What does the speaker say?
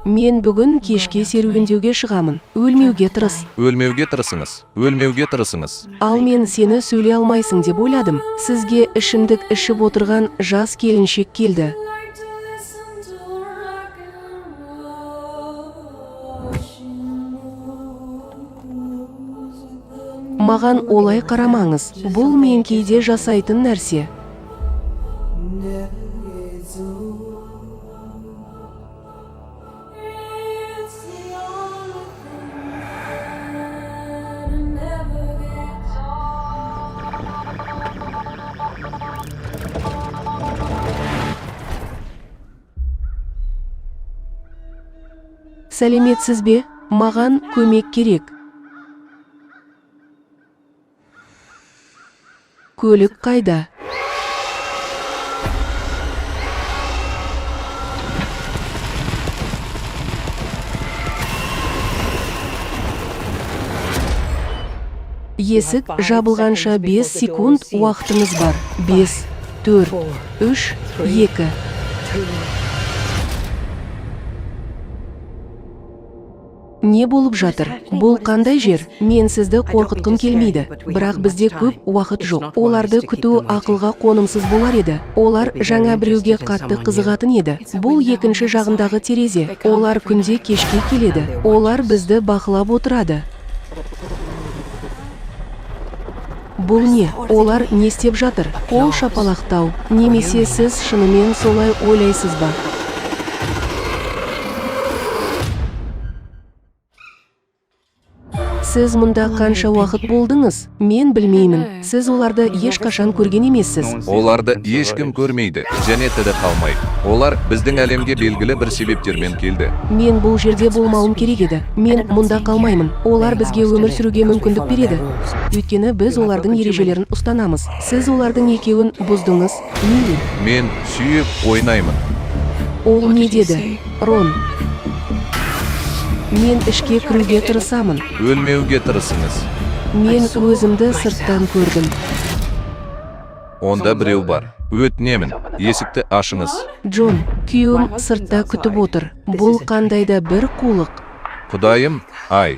Мен бүгін кешке серуендеуге шығамын. Өлмеуге тырыс. Өлмеуге тырысыңыз. Өлмеуге тырысыңыз. Ал мен сені сөйлей алмайсың деп ойладым. Сізге ішімдік ішіп отырған жас келіншек келді. Маған олай қарамаңыз. Бұл мен кейде жасайтын нәрсе. Сәлеметсіз бе? Маған көмек керек. Көлік қайда? Есік жабылғанша 5 секунд уақытыңыз бар. 5, 4, 3, 2. Не болып жатыр? Бұл қандай жер? Мен сізді қорқытқым келмейді. Бірақ бізде көп уақыт жоқ. Оларды күту ақылға қонымсыз болар еді. Олар жаңа біреуге қатты қызығатын еді. Бұл екінші жағындағы терезе. Олар күнде кешке келеді. Олар бізді бақылап отырады. Бұл не? Олар не істеп жатыр? Қол шапалақтау. Немесе сіз шынымен солай ойлайсыз ба? Сіз мұнда қанша уақыт болдыңыз? Мен білмеймін. Сіз оларды ешқашан көрген емессіз. Оларды ешкім көрмейді, және тірі қалмайды. Олар біздің әлемге белгілі бір себептермен келді. Мен бұл жерде болмауым керек еді. Мен мұнда қалмаймын. Олар бізге өмір сүруге мүмкіндік береді. Өйткені біз олардың ережелерін ұстанамыз. Сіз олардың екеуін бұздыңыз. Неге? Мен сүйіп ойнаймын. Ол не деді? Рон. Мен ішке кіруге тырысамын. Өлмеуге тырысыңыз. Мен өзімді сырттан көрдім. Онда біреу бар. Өтінемін, есікті ашыңыз. Джон, күйеуім сыртта күтіп отыр. Бұл қандай да бір қулық. Құдайым, ай.